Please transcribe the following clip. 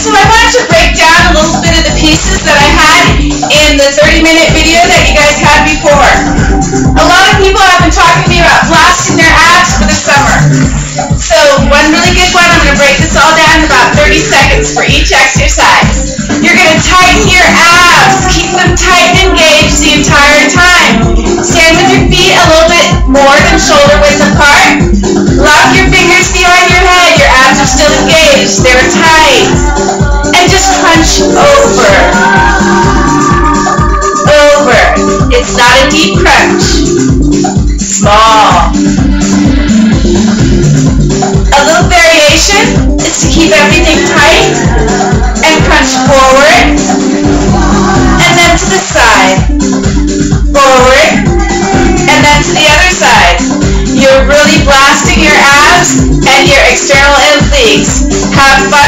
so I wanted to break down a little bit of the pieces that I had in the 30-minute video that you guys had before. A lot of people have been talking to me about blasting their abs for the summer. So one really good one, I'm going to break this all down in about 30 seconds for each exercise. You're going to tighten your abs. Keep them tight and engaged the entire time. Stand with your feet a little bit more than shoulder width apart. Lock your fingers behind your head. Your abs are still engaged. They're tight. And just crunch over. Over. It's not a deep crunch. Small. A little variation is to keep everything tight and crunch forward and then to the side. Forward and then to the other side. You're really blasting your abs and your external obliques. Have fun.